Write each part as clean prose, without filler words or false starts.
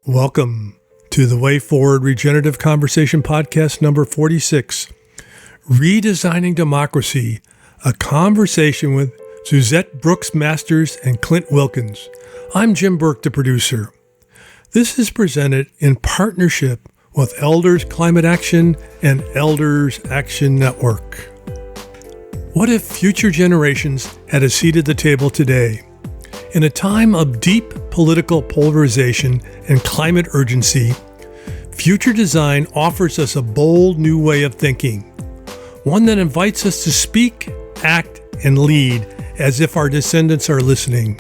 Welcome to the Way Forward Regenerative Conversation podcast number 46, Redesigning Democracy, a conversation with Suzette Brooks Masters and Clint Wilkins. I'm Jim Burke, the producer. This is presented in partnership with Elders Climate Action and Elders Action Network. What if future generations had a seat at the table today? In a time of deep political polarization and climate urgency, future design offers us a bold new way of thinking, one that invites us to speak, act, and lead as if our descendants are listening.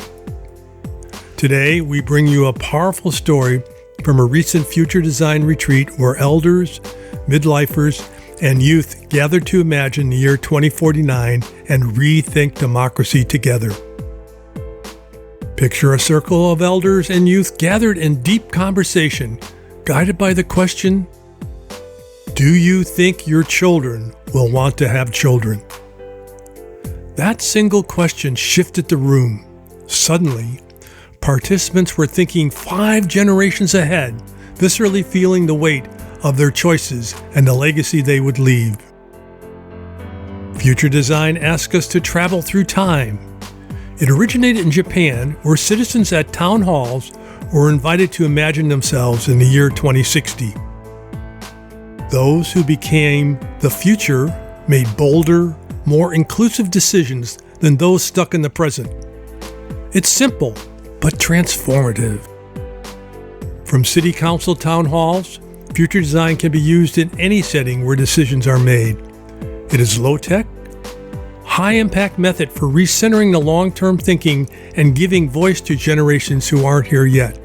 Today, we bring you a powerful story from a recent future design retreat where elders, midlifers, and youth gathered to imagine the year 2049 and rethink democracy together. Picture a circle of elders and youth gathered in deep conversation, guided by the question, do you think your children will want to have children? That single question shifted the room. Suddenly, participants were thinking 5 generations ahead, viscerally feeling the weight of their choices and the legacy they would leave. Future design asks us to travel through time. It originated in Japan, where citizens at town halls were invited to imagine themselves in the year 2060. Those who became the future made bolder, more inclusive decisions than those stuck in the present. It's simple, but transformative. From city council town halls, future design can be used in any setting where decisions are made. It is low-tech, high-impact method for recentering the long-term thinking and giving voice to generations who aren't here yet.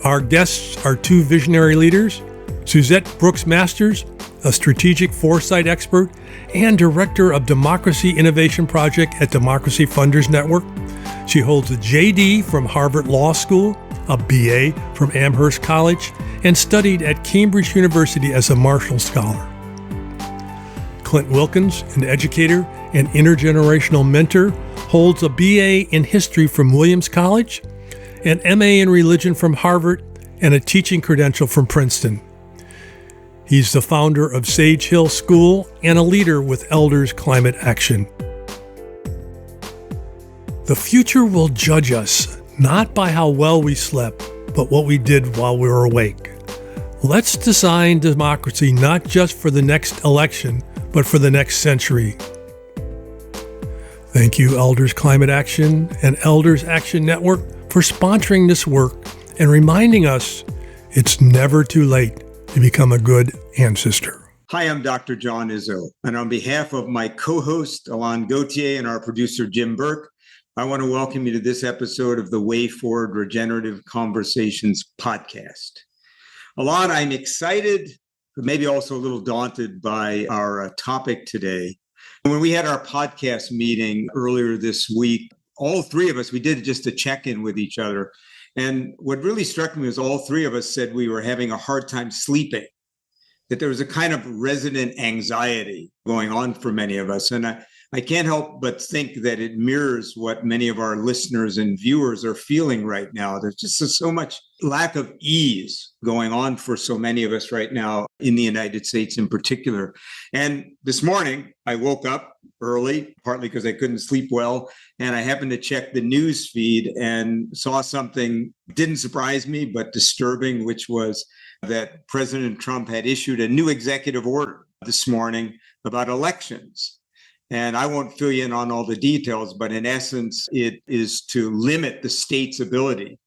Our guests are 2 visionary leaders, Suzette Brooks Masters, a strategic foresight expert and director of Democracy Innovation Project at Democracy Funders Network. She holds a JD from Harvard Law School, a BA from Amherst College, and studied at Cambridge University as a Marshall Scholar. Clint Wilkins, an educator and intergenerational mentor, holds a BA in history from Williams College, an MA in religion from Harvard, and a teaching credential from Princeton. He's the founder of Sage Hill School and a leader with Elders Climate Action. The future will judge us not by how well we slept, but what we did while we were awake. Let's design democracy not just for the next election, but for the next century. Thank you, Elders Climate Action and Elders Action Network, for sponsoring this work and reminding us it's never too late to become a good ancestor. Hi, I'm Dr. John Izzo, and on behalf of my co-host, Alain Gauthier, and our producer, Jim Burke, I want to welcome you to this episode of the Way Forward Regenerative Conversations podcast. Alain, I'm excited, but maybe also a little daunted by our topic today. When we had our podcast meeting earlier this week, all 3 of us, we did just a check-in with each other. And what really struck me was all 3 of us said we were having a hard time sleeping, that there was a kind of resident anxiety going on for many of us. And I can't help but think that it mirrors what many of our listeners and viewers are feeling right now. There's just so much lack of ease going on for so many of us right now in the United States in particular. And this morning, I woke up early, partly because I couldn't sleep well, and I happened to check the news feed and saw something didn't surprise me, but disturbing, which was that President Trump had issued a new executive order this morning about elections. And I won't fill you in on all the details, but in essence, it is to limit the state's ability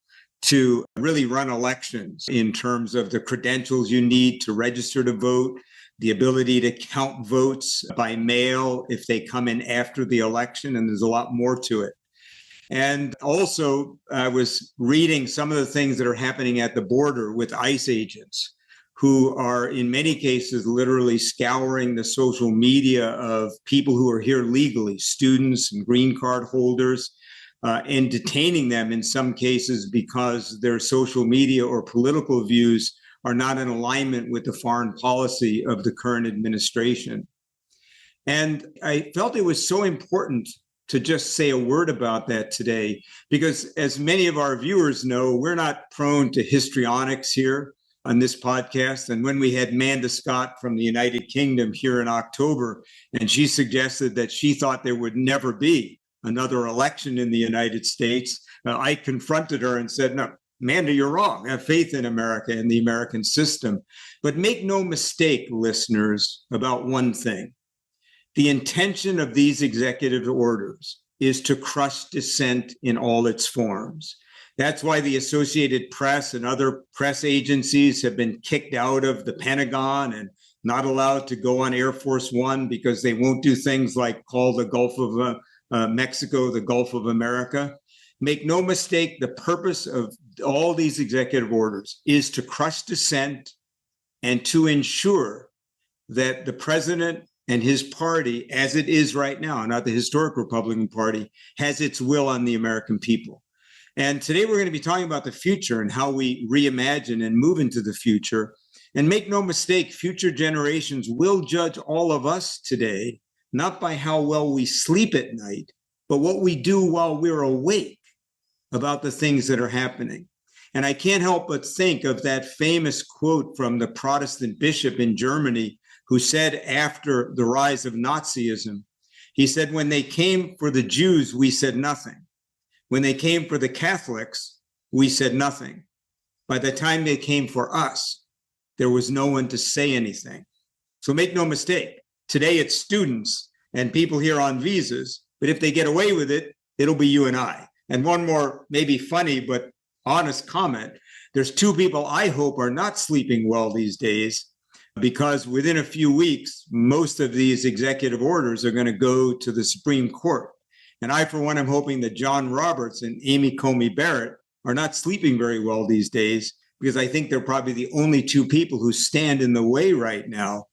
to really run elections in terms of the credentials you need to register to vote, the ability to count votes by mail if they come in after the election, and there's a lot more to it. And also, I was reading some of the things that are happening at the border with ICE agents, who are in many cases literally scouring the social media of people who are here legally, students and green card holders, and detaining them in some cases because their social media or political views are not in alignment with the foreign policy of the current administration. And I felt it was so important to just say a word about that today, because as many of our viewers know, we're not prone to histrionics here on this podcast. And when we had Manda Scott from the United Kingdom here in October, and she suggested that she thought there would never be another election in the United States, I confronted her and said, no, Manda, you're wrong. Have faith in America and the American system. But make no mistake, listeners, about one thing. The intention of these executive orders is to crush dissent in all its forms. That's why the Associated Press and other press agencies have been kicked out of the Pentagon and not allowed to go on Air Force One because they won't do things like call the Gulf of Mexico the Gulf of America. Make no mistake, the purpose of all these executive orders is to crush dissent and to ensure that the president and his party, as it is right now, not the historic Republican Party, has its will on the American people. And today we're going to be talking about the future and how we reimagine and move into the future. And make no mistake, future generations will judge all of us today, not by how well we sleep at night, but what we do while we're awake about the things that are happening. And I can't help but think of that famous quote from the Protestant bishop in Germany who said after the rise of Nazism, he said, when they came for the Jews, we said nothing. When they came for the Catholics, we said nothing. By the time they came for us, there was no one to say anything. So make no mistake, today it's students and people here on visas, but if they get away with it, it'll be you and I. And one more maybe funny but honest comment, there's two people I hope are not sleeping well these days, because within a few weeks, most of these executive orders are going to go to the Supreme Court. And I, for one, am hoping that John Roberts and Amy Coney Barrett are not sleeping very well these days, because I think they're probably the only two people who stand in the way right now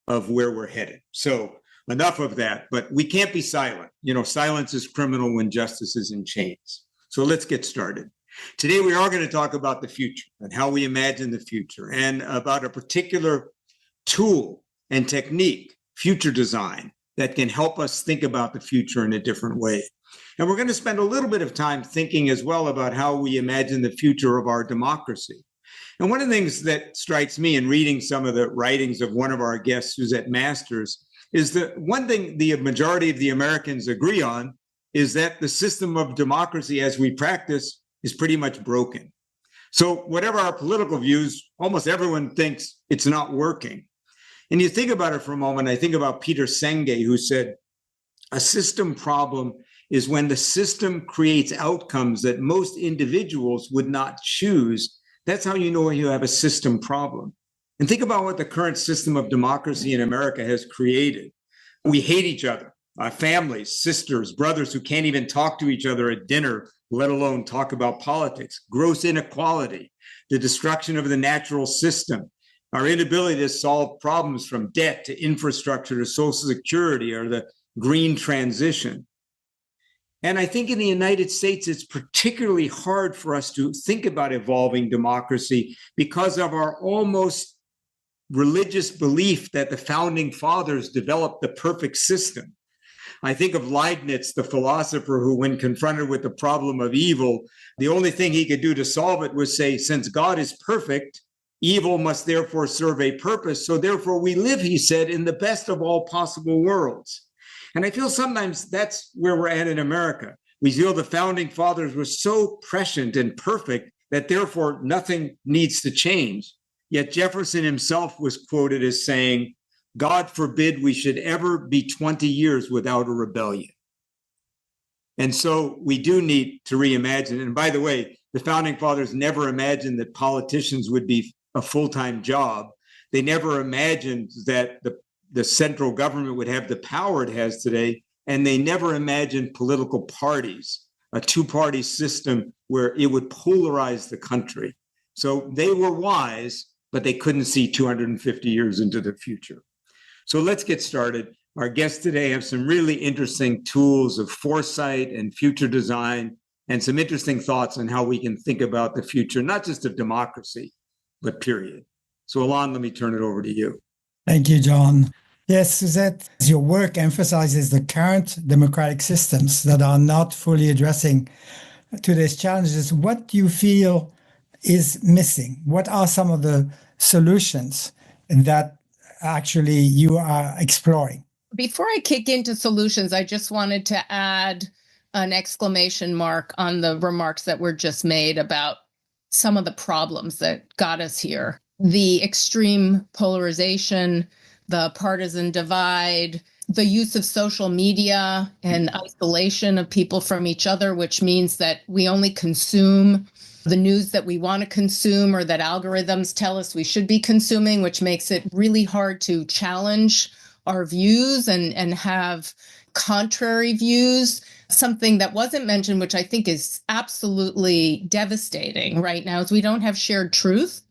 of where we're headed. So enough of that, but we can't be silent. You know, silence is criminal when justice is in chains. So let's get started. Today, we are going to talk about the future and how we imagine the future, and about a particular tool and technique, future design, that can help us think about the future in a different way. And we're going to spend a little bit of time thinking as well about how we imagine the future of our democracy. And one of the things that strikes me in reading some of the writings of one of our guests, Suzette Masters, is that one thing the majority of the Americans agree on is that the system of democracy as we practice is pretty much broken. So whatever our political views, almost everyone thinks it's not working. And you think about it for a moment, I think about Peter Senge, who said, a system problem is when the system creates outcomes that most individuals would not choose. That's how you know you have a system problem. And think about what the current system of democracy in America has created. We hate each other, our families, sisters, brothers who can't even talk to each other at dinner, let alone talk about politics, gross inequality, the destruction of the natural system, our inability to solve problems from debt to infrastructure to Social Security or the green transition. And I think in the United States, it's particularly hard for us to think about evolving democracy because of our almost religious belief that the founding fathers developed the perfect system. I think of Leibniz, the philosopher who, when confronted with the problem of evil, the only thing he could do to solve it was say, since God is perfect, evil must therefore serve a purpose. So therefore we live, he said, in the best of all possible worlds. And I feel sometimes that's where we're at in America. We feel the founding fathers were so prescient and perfect that therefore nothing needs to change. Yet Jefferson himself was quoted as saying, God forbid we should ever be 20 years without a rebellion. And so we do need to reimagine. And by the way, the founding fathers never imagined that politicians would be a full-time job. They never imagined that the central government would have the power it has today. And they never imagined political parties, a two-party system where it would polarize the country. So they were wise, but they couldn't see 250 years into the future. So let's get started. Our guests today have some really interesting tools of foresight and future design, and some interesting thoughts on how we can think about the future, not just of democracy, but period. So Alain, let me turn it over to you. Thank you, John. Yes, Suzette, your work emphasizes the current democratic systems that are not fully addressing today's challenges. What do you feel is missing? What are some of the solutions that actually you are exploring? Before I kick into solutions, I just wanted to add an exclamation mark on the remarks that were just made about some of the problems that got us here. The extreme polarization, the partisan divide, the use of social media and isolation of people from each other, which means that we only consume the news that we want to consume or that algorithms tell us we should be consuming, which makes it really hard to challenge our views and have contrary views. Something that wasn't mentioned, which I think is absolutely devastating right now, is we don't have shared truth,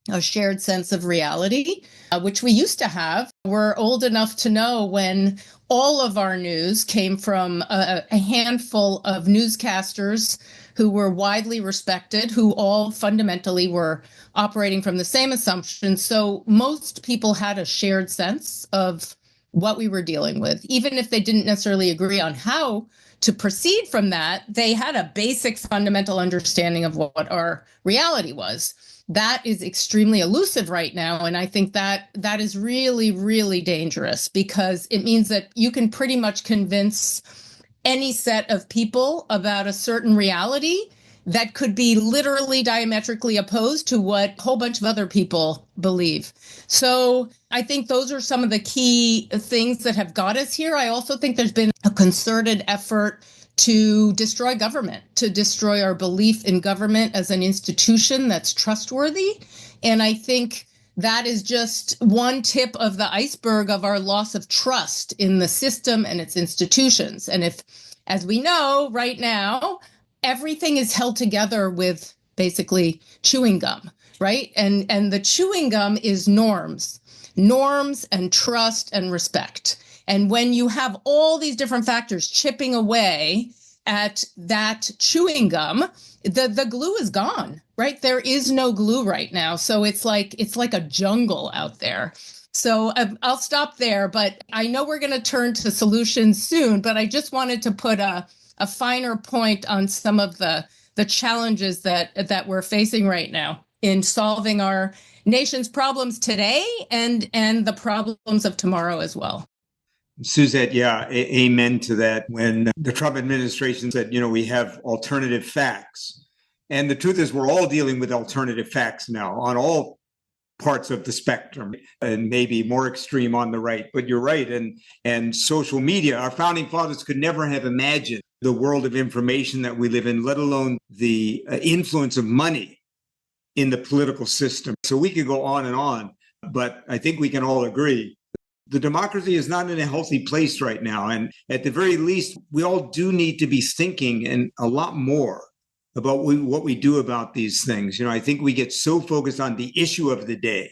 a shared sense of reality, which we used to have. We're old enough to know when all of our news came from a handful of newscasters who were widely respected, who all fundamentally were operating from the same assumptions. So most people had a shared sense of what we were dealing with. Even if they didn't necessarily agree on how to proceed from that, they had a basic fundamental understanding of what our reality was. That is extremely elusive right now. And I think that is really, really dangerous, because it means that you can pretty much convince any set of people about a certain reality that could be literally diametrically opposed to what a whole bunch of other people believe. So I think those are some of the key things that have got us here. I also think there's been a concerted effort to destroy government, to destroy our belief in government as an institution that's trustworthy. And I think that is just one tip of the iceberg of our loss of trust in the system and its institutions. And if, as we know right now, everything is held together with basically chewing gum, right? And the chewing gum is norms and trust and respect. And when you have all these different factors chipping away at that chewing gum, the glue is gone, right? There is no glue right now. So it's like a jungle out there. So I'll stop there, but I know we're going to turn to solutions soon, but I just wanted to put a finer point on some of the challenges that we're facing right now in solving our nation's problems today and the problems of tomorrow as well. Suzette, yeah, amen to that. When the Trump administration said, we have alternative facts. And the truth is, we're all dealing with alternative facts now on all parts of the spectrum, and maybe more extreme on the right. But you're right. And social media, our founding fathers could never have imagined the world of information that we live in, let alone the influence of money in the political system. So we could go on and on, but I think we can all agree the democracy is not in a healthy place right now. And at the very least, we all do need to be thinking and a lot more about what we do about these things. I think we get so focused on the issue of the day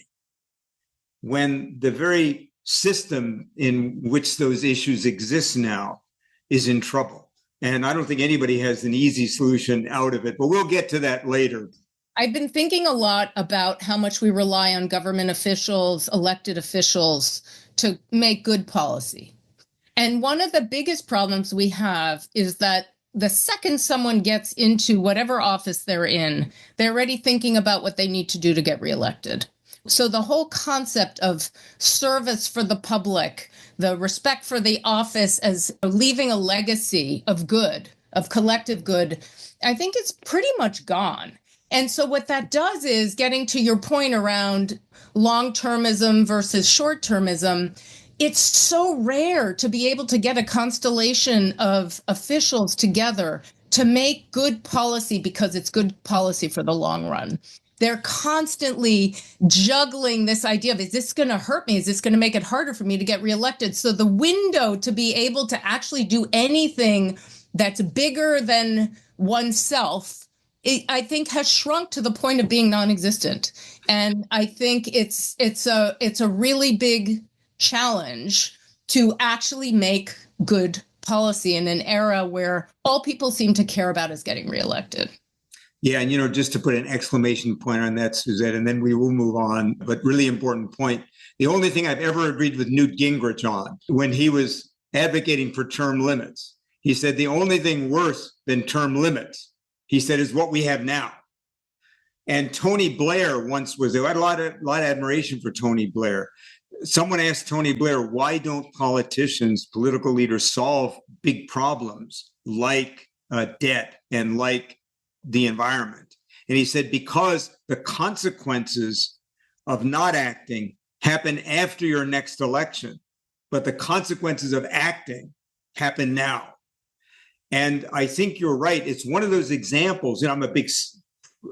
when the very system in which those issues exist now is in trouble. And I don't think anybody has an easy solution out of it, but we'll get to that later. I've been thinking a lot about how much we rely on government officials, elected officials, to make good policy. And one of the biggest problems we have is that the second someone gets into whatever office they're in, they're already thinking about what they need to do to get reelected. So the whole concept of service for the public, the respect for the office as leaving a legacy of good, of collective good, I think it's pretty much gone. And so what that does is, getting to your point around long-termism versus short-termism, it's so rare to be able to get a constellation of officials together to make good policy because it's good policy for the long run. They're constantly juggling this idea of, is this going to hurt me? Is this going to make it harder for me to get reelected? So the window to be able to actually do anything that's bigger than oneself, I think, has shrunk to the point of being non-existent. And I think it's a really big challenge to actually make good policy in an era where all people seem to care about is getting reelected. Yeah, and just to put an exclamation point on that, Suzette, and then we will move on, but really important point. The only thing I've ever agreed with Newt Gingrich on, when he was advocating for term limits, he said the only thing worse than term limits, he said, is what we have now. And Tony Blair once was there. I had a lot of admiration for Tony Blair. Someone asked Tony Blair, why don't politicians, political leaders, solve big problems like debt and like the environment? And he said, because the consequences of not acting happen after your next election, but the consequences of acting happen now. And I think you're right. It's one of those examples, and I'm a big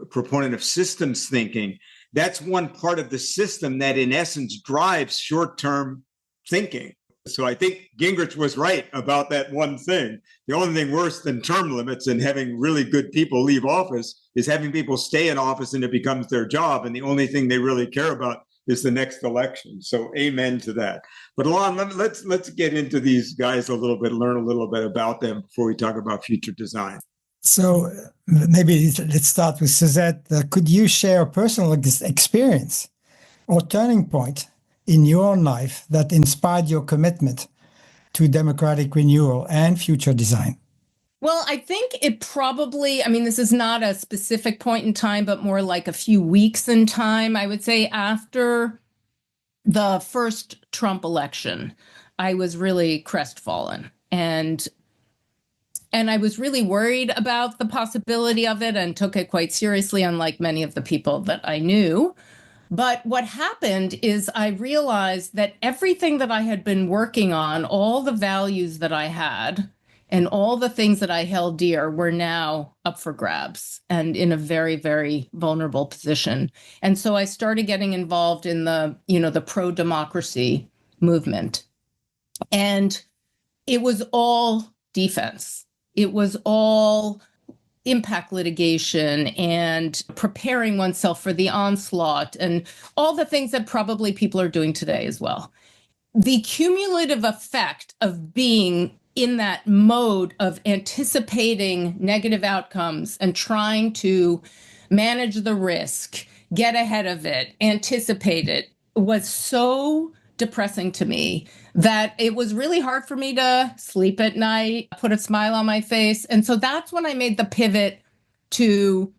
proponent of systems thinking. That's one part of the system that in essence drives short-term thinking. So I think Gingrich was right about that one thing. The only thing worse than term limits and having really good people leave office is having people stay in office and it becomes their job. And the only thing they really care about is the next election. So amen to that. But Alain, let's get into these guys a little bit, learn a little bit about them before we talk about future design. So maybe let's start with Suzette. Could you share a personal experience or turning point in your life that inspired your commitment to democratic renewal and future design? Well, I think it probably, this is not a specific point in time, but more like a few weeks in time. I would say after the first Trump election, I was really crestfallen. And I was really worried about the possibility of it and took it quite seriously, unlike many of the people that I knew. But what happened is I realized that everything that I had been working on, all the values that I had, and all the things that I held dear were now up for grabs and in a very, very vulnerable position. And so I started getting involved in the pro-democracy movement. And it was all defense. It was all impact litigation and preparing oneself for the onslaught and all the things that probably people are doing today as well. The cumulative effect of being in that mode of anticipating negative outcomes and trying to manage the risk, get ahead of it, anticipate it, was so depressing to me that it was really hard for me to sleep at night, put a smile on my face. And so that's when I made the pivot to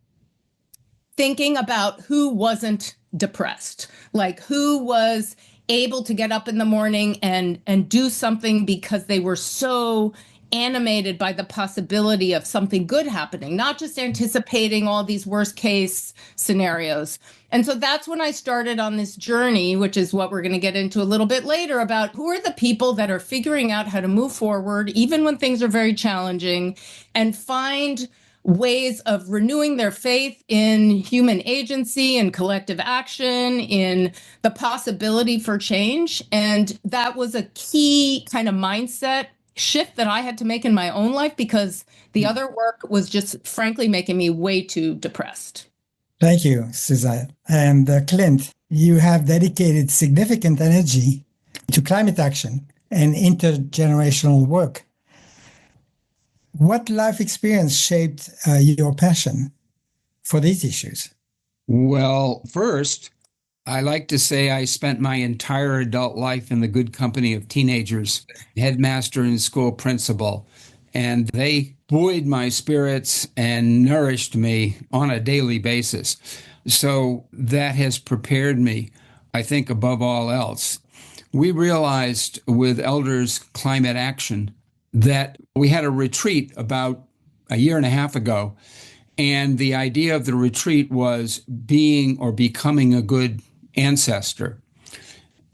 thinking about who wasn't depressed, like who was able to get up in the morning and do something because they were so animated by the possibility of something good happening, not just anticipating all these worst case scenarios. And so that's when I started on this journey, which is what we're going to get into a little bit later, about who are the people that are figuring out how to move forward, even when things are very challenging, and find ways of renewing their faith in human agency and collective action, in the possibility for change. And that was a key kind of mindset shift that I had to make in my own life, because the other work was just frankly making me way too depressed. Thank you, Suzette. And Clint, you have dedicated significant energy to climate action and intergenerational work. What life experience shaped your passion for these issues? Well, first, I like to say I spent my entire adult life in the good company of teenagers, headmaster and school principal, and they buoyed my spirits and nourished me on a daily basis. So that has prepared me, I think, above all else. We realized with Elders Climate Action that we had a retreat about a year and a half ago, and the idea of the retreat was being or becoming a good ancestor.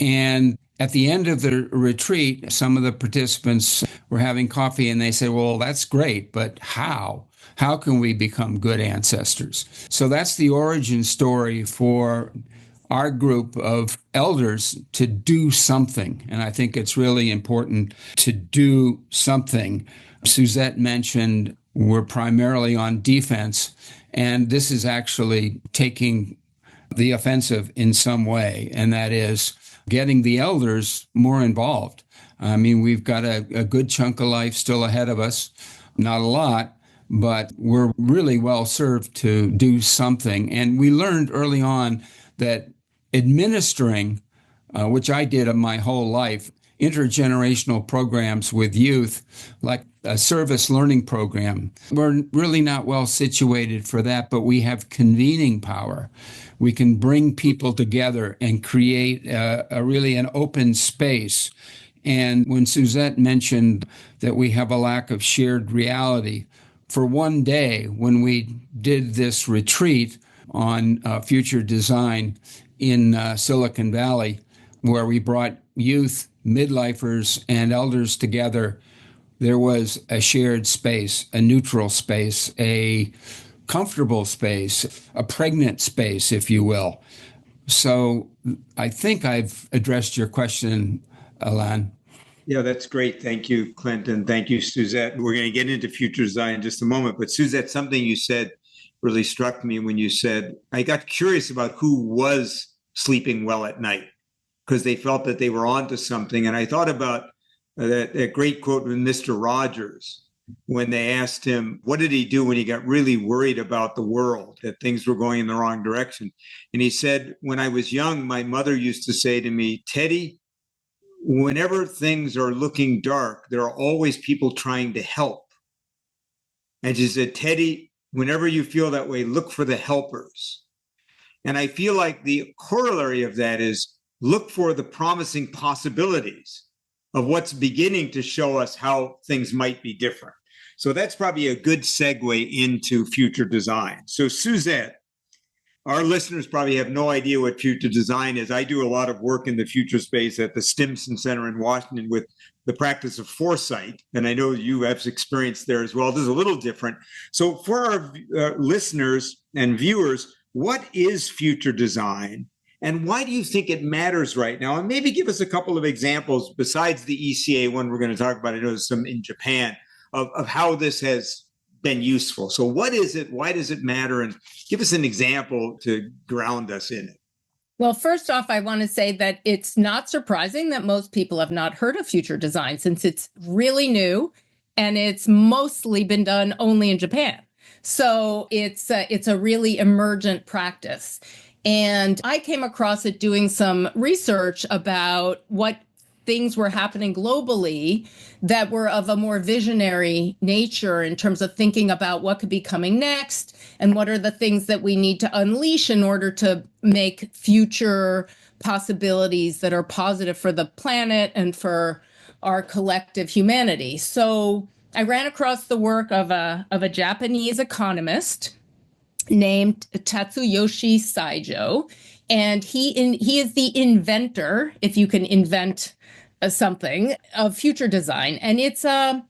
And at the end of the retreat, some of the participants were having coffee and they said, well, that's great, but how? How can we become good ancestors? So that's the origin story for our group of elders to do something. And I think it's really important to do something. Suzette mentioned we're primarily on defense, and this is actually taking the offensive in some way, and that is getting the elders more involved. I mean, we've got a good chunk of life still ahead of us, not a lot, but we're really well served to do something. And we learned early on that administering, which I did my whole life, intergenerational programs with youth, like a service learning program. We're really not well situated for that, but we have convening power. We can bring people together and create really an open space. And when Suzette mentioned that we have a lack of shared reality, for one day when we did this retreat on future design in Silicon Valley, where we brought youth, midlifers, and elders together, there was a shared space, a neutral space, a comfortable space, a pregnant space, if you will. So I think I've addressed your question, Alain. Yeah, that's great. Thank you, Clint, and thank you, Suzette. We're going to get into future design in just a moment. But Suzette, something you said really struck me when you said, I got curious about who was sleeping well at night because they felt that they were onto something. And I thought about that great quote from Mr. Rogers when they asked him, what did he do when he got really worried about the world, that things were going in the wrong direction? And he said, when I was young, my mother used to say to me, Teddy, whenever things are looking dark, there are always people trying to help. And she said, Teddy, whenever you feel that way, look for the helpers. And I feel like the corollary of that is look for the promising possibilities of what's beginning to show us how things might be different. So that's probably a good segue into future design. So Suzette, our listeners probably have no idea what future design is. I do a lot of work in the future space at the Stimson Center in Washington with the practice of foresight. And I know you have experience there as well. This is a little different. So for our listeners and viewers, what is future design? And why do you think it matters right now? And maybe give us a couple of examples besides the ECA one we're going to talk about. I know there's some in Japan of how this has been useful. So what is it? Why does it matter? And give us an example to ground us in it. Well, first off, I want to say that it's not surprising that most people have not heard of future design since it's really new and it's mostly been done only in Japan. So it's a really emergent practice. And I came across it doing some research about what things were happening globally that were of a more visionary nature in terms of thinking about what could be coming next and what are the things that we need to unleash in order to make future possibilities that are positive for the planet and for our collective humanity. So I ran across the work of a Japanese economist named Tatsuyoshi Saijo, and he is the inventor, if you can invent something, of future design. And it's a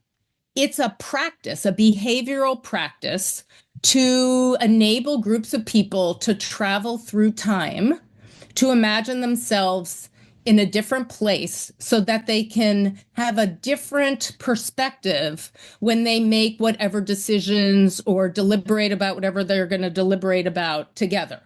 practice, a behavioral practice to enable groups of people to travel through time, to imagine themselves in a different place so that they can have a different perspective when they make whatever decisions or deliberate about whatever they're going to deliberate about together.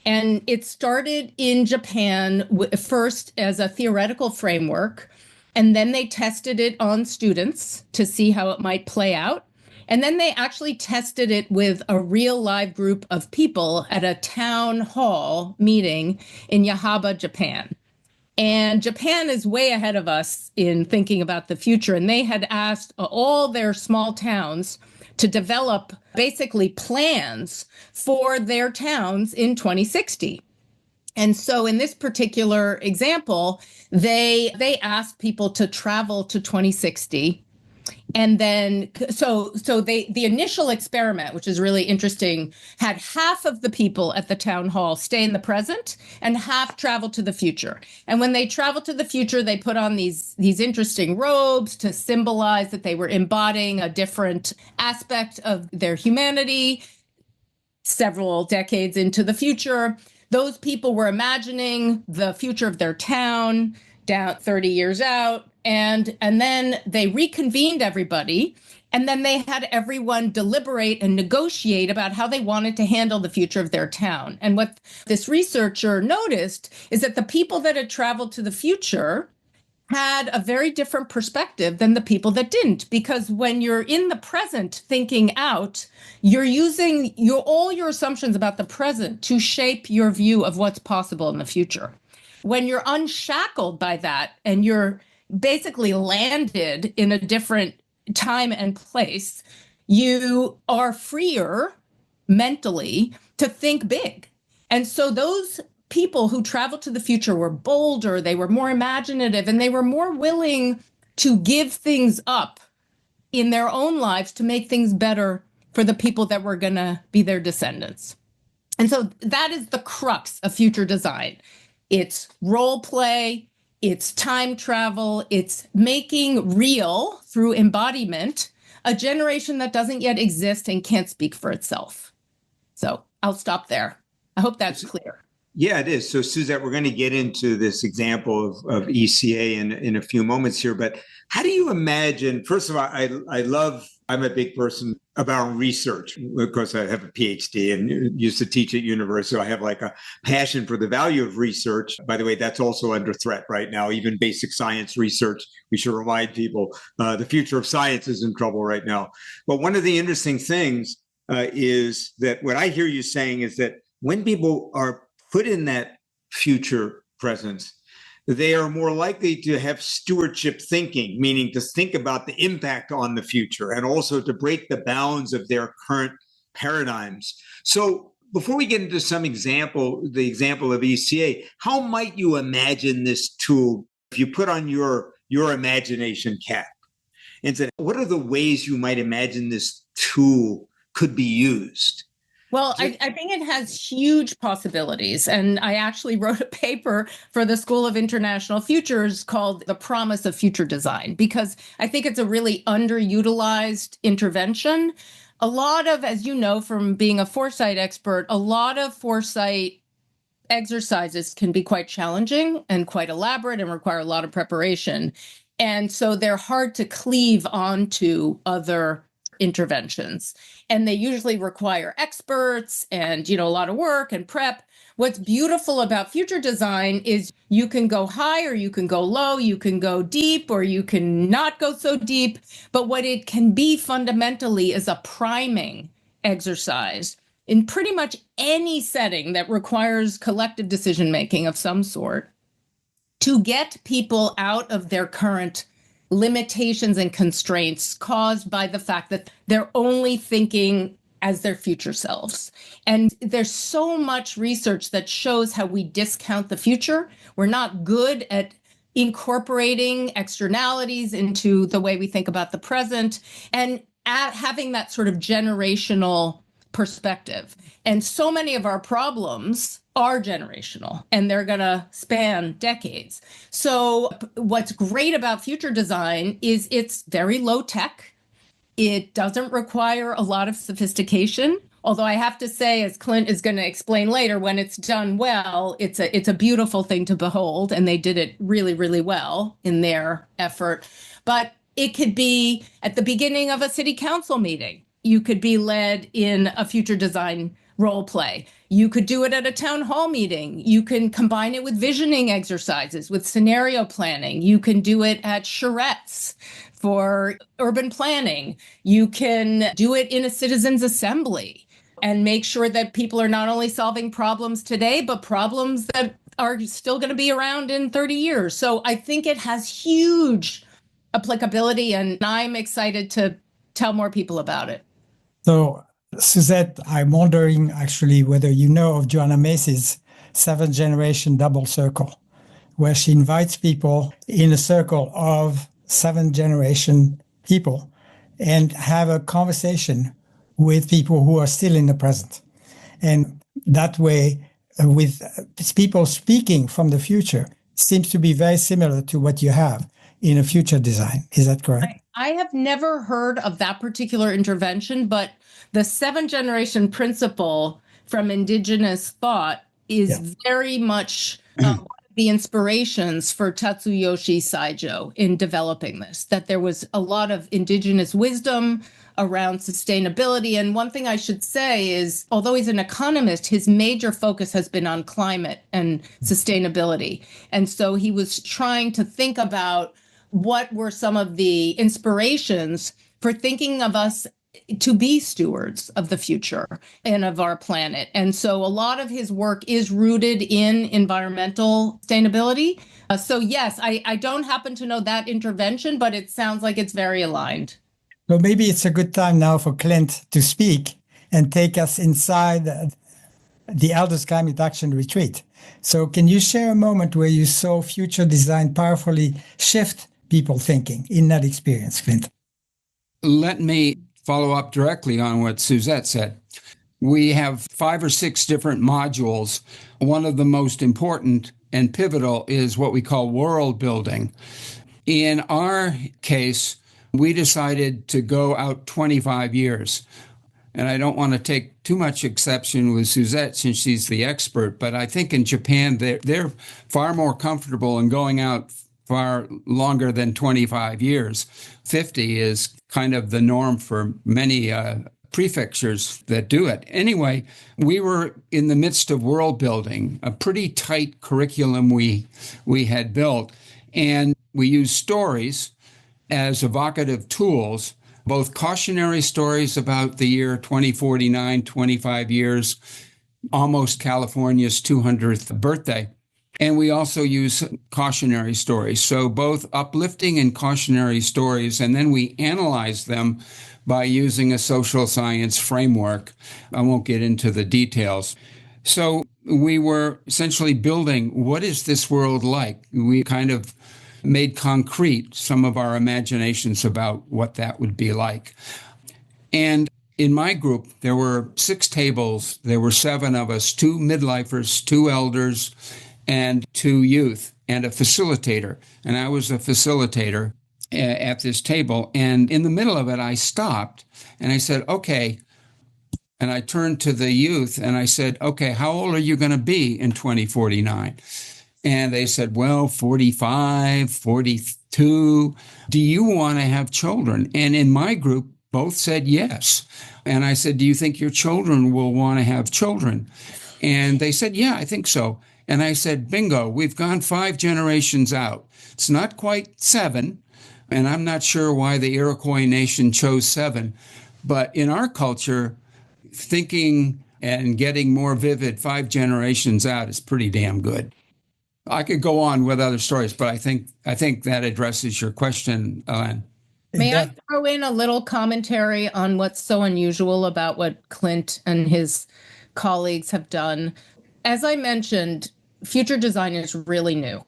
And it started in Japan first as a theoretical framework, and then they tested it on students to see how it might play out. And then they actually tested it with a real live group of people at a town hall meeting in Yahaba, Japan. And Japan is way ahead of us in thinking about the future. And they had asked all their small towns to develop basically plans for their towns in 2060. And so in this particular example, they asked people to travel to 2060. And then, the initial experiment, which is really interesting, had half of the people at the town hall stay in the present and half travel to the future. And when they traveled to the future, they put on these interesting robes to symbolize that they were embodying a different aspect of their humanity. Several decades into the future, those people were imagining the future of their town down 30 years out. And then they reconvened everybody, and then they had everyone deliberate and negotiate about how they wanted to handle the future of their town. And what this researcher noticed is that the people that had traveled to the future had a very different perspective than the people that didn't. Because when you're in the present thinking out, you're using all your assumptions about the present to shape your view of what's possible in the future. When you're unshackled by that and you're basically landed in a different time and place, you are freer mentally to think big. And so those people who traveled to the future were bolder, they were more imaginative, and they were more willing to give things up in their own lives to make things better for the people that were going to be their descendants. And so that is the crux of future design. It's role play, it's time travel, it's making real through embodiment a generation that doesn't yet exist and can't speak for itself. So I'll stop there. I hope that's clear. Yeah, it is. So, Suzette, we're going to get into this example of ECA in a few moments here. But how do you imagine? First of all, I'm a big person about research. Of course, I have a PhD and used to teach at university. So I have like a passion for the value of research. By the way, that's also under threat right now. Even basic science research, we should remind people the future of science is in trouble right now. But one of the interesting things is that what I hear you saying is that when people are put in that future presence, they are more likely to have stewardship thinking, meaning to think about the impact on the future and also to break the bounds of their current paradigms. So before we get into the example of ECA, how might you imagine this tool if you put on your imagination cap and said, what are the ways you might imagine this tool could be used? Well, I think it has huge possibilities. And I actually wrote a paper for the School of International Futures called The Promise of Future Design, because I think it's a really underutilized intervention. A lot of, as you know, from being a foresight expert, a lot of foresight exercises can be quite challenging and quite elaborate and require a lot of preparation. And so they're hard to cleave onto other interventions. And they usually require experts and, a lot of work and prep. What's beautiful about future design is you can go high or you can go low, you can go deep or you can not go so deep. But what it can be fundamentally is a priming exercise in pretty much any setting that requires collective decision-making of some sort to get people out of their current limitations and constraints caused by the fact that they're only thinking as their future selves. And there's so much research that shows how we discount the future. We're not good at incorporating externalities into the way we think about the present and at having that sort of generational perspective. And so many of our problems are generational and they're going to span decades. So what's great about future design is it's very low tech. It doesn't require a lot of sophistication. Although I have to say, as Clint is going to explain later, when it's done well, it's a beautiful thing to behold. And they did it really, really well in their effort. But it could be at the beginning of a city council meeting. You could be led in a future design role play. You could do it at a town hall meeting. You can combine it with visioning exercises, with scenario planning. You can do it at charrettes for urban planning. You can do it in a citizens' assembly and make sure that people are not only solving problems today, but problems that are still going to be around in 30 years. So I think it has huge applicability, and I'm excited to tell more people about it. So, Suzette, I'm wondering actually whether you know of Joanna Macy's 7th Generation Double Circle, where she invites people in a circle of 7th generation people and have a conversation with people who are still in the present. And that way, with people speaking from the future, seems to be very similar to what you have in a future design. Is that correct? I have never heard of that particular intervention, but the 7th generation principle from indigenous thought is very much one of the inspirations for Tatsuyoshi Saijo in developing this, that there was a lot of indigenous wisdom around sustainability. And one thing I should say is, although he's an economist, his major focus has been on climate and sustainability. And so he was trying to think about what were some of the inspirations for thinking of us to be stewards of the future and of our planet. And so a lot of his work is rooted in environmental sustainability. So yes, I don't happen to know that intervention, but it sounds like it's very aligned. So maybe it's a good time now for Clint to speak and take us inside the Elders Climate Action Retreat. So can you share a moment where you saw future design powerfully shift people thinking in that experience, Clint? Let me follow up directly on what Suzette said. We have 5 or 6 different modules. One of the most important and pivotal is what we call world building. In our case, we decided to go out 25 years. And I don't want to take too much exception with Suzette since she's the expert, but I think in Japan, they're far more comfortable in going out far longer than 25 years. 50 is kind of the norm for many prefectures that do it. Anyway, we were in the midst of world building, a pretty tight curriculum we had built, and we used stories as evocative tools, both cautionary stories about the year 2049, 25 years, almost California's 200th birthday. And we also use cautionary stories. So both uplifting and cautionary stories, and then we analyze them by using a social science framework. I won't get into the details. So we were essentially building, what is this world like? We kind of made concrete some of our imaginations about what that would be like. And in my group, there were 6 tables. There were 7 of us, 2 midlifers, 2 elders, and 2 youth, and a facilitator. And I was a facilitator at this table. And in the middle of it, I stopped and I said, okay. And I turned to the youth and I said, okay, how old are you going to be in 2049? And they said, well, 45, 42. Do you want to have children? And in my group, both said yes. And I said, do you think your children will want to have children? And they said, yeah, I think so. And I said, bingo, we've gone 5 generations out. It's not quite 7. And I'm not sure why the Iroquois nation chose 7. But in our culture, thinking and getting more vivid 5 generations out is pretty damn good. I could go on with other stories, but I think that addresses your question, Alain. May I throw in a little commentary on what's so unusual about what Clint and his colleagues have done? As I mentioned, future design is really new.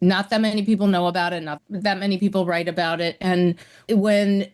Not that many people know about it, not that many people write about it. And when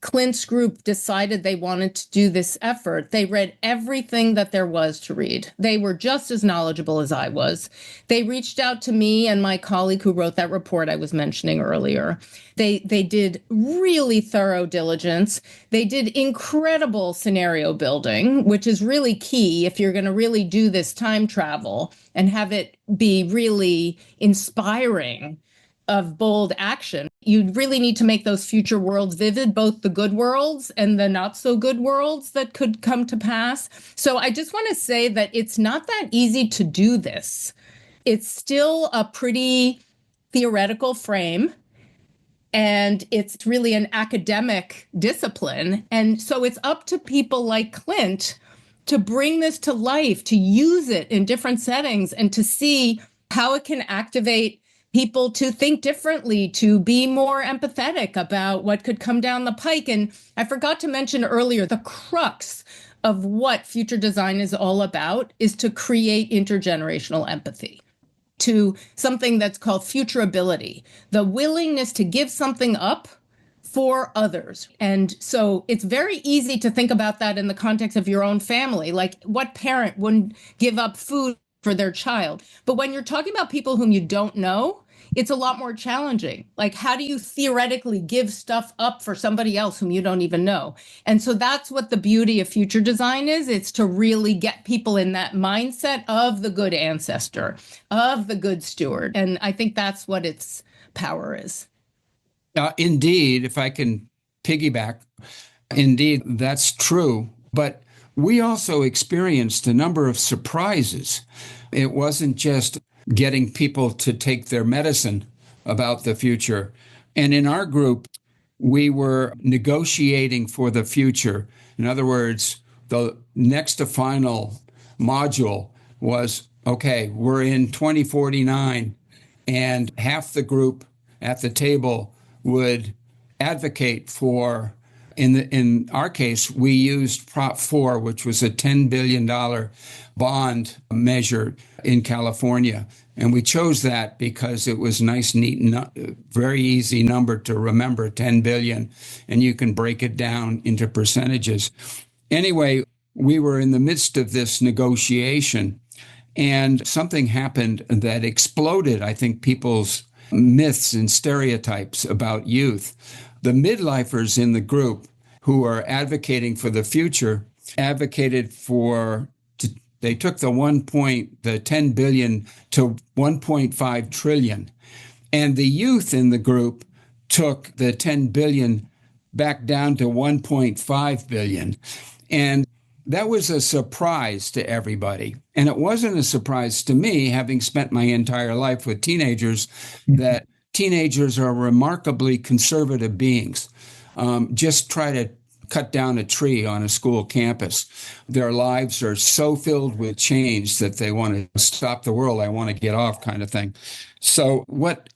Clint's group decided they wanted to do this effort, they read everything that there was to read. They were just as knowledgeable as I was. They reached out to me and my colleague who wrote that report I was mentioning earlier. They did really thorough diligence. They did incredible scenario building, which is really key if you're going to really do this time travel and have it be really inspiring of bold action. You really need to make those future worlds vivid, both the good worlds and the not so good worlds that could come to pass. So I just want to say that it's not that easy to do this. It's still a pretty theoretical frame, and it's really an academic discipline. And so it's up to people like Clint to bring this to life, to use it in different settings, and to see how it can activate people to think differently, to be more empathetic about what could come down the pike. And I forgot to mention earlier, the crux of what future design is all about is to create intergenerational empathy, to something that's called futurability, the willingness to give something up for others. And so it's very easy to think about that in the context of your own family. Like, what parent wouldn't give up food for their child? But when you're talking about people whom you don't know, it's a lot more challenging. Like, how do you theoretically give stuff up for somebody else whom you don't even know? And so that's what the beauty of future design is. It's to really get people in that mindset of the good ancestor, of the good steward. And I think that's what its power is. Indeed, if I can piggyback, Indeed, that's true. But we also experienced a number of surprises. It wasn't just getting people to take their medicine about the future. And in our group, we were negotiating for the future. In other words, the next to final module was, okay, we're in 2049, and half the group at the table would advocate for, in our case, we used Prop 4, which was a $10 billion bond measure in California. And we chose that because it was nice, neat, very easy number to remember, 10 billion, and you can break it down into percentages. Anyway, we were in the midst of this negotiation, and something happened that exploded, I think, people's myths and stereotypes about youth. The midlifers in the group who are advocating for the future advocated for, they took the 10 billion to 1.5 trillion. And the youth in the group took the 10 billion back down to 1.5 billion. And that was a surprise to everybody. And it wasn't a surprise to me, having spent my entire life with teenagers, that teenagers are remarkably conservative beings. Just try to cut down a tree on a school campus. Their lives are so filled with change that they want to stop the world. I want to get off, kind of thing. So what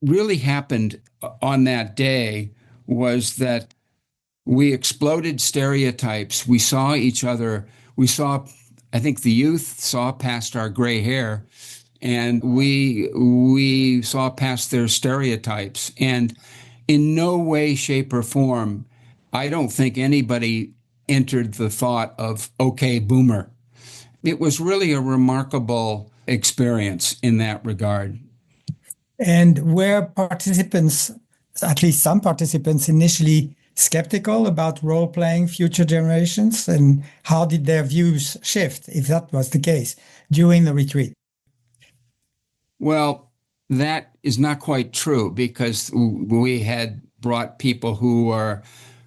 really happened on that day was that we exploded stereotypes. We saw each other. I think the youth saw past our gray hair, and we saw past their stereotypes. And in no way, shape, or form, I don't think anybody entered the thought of, okay, boomer. It was really a remarkable experience in that regard. And were participants, at least some participants, initially skeptical about role-playing future generations? And how did their views shift, if that was the case, during the retreat? Well, that is not quite true, because we had brought people who are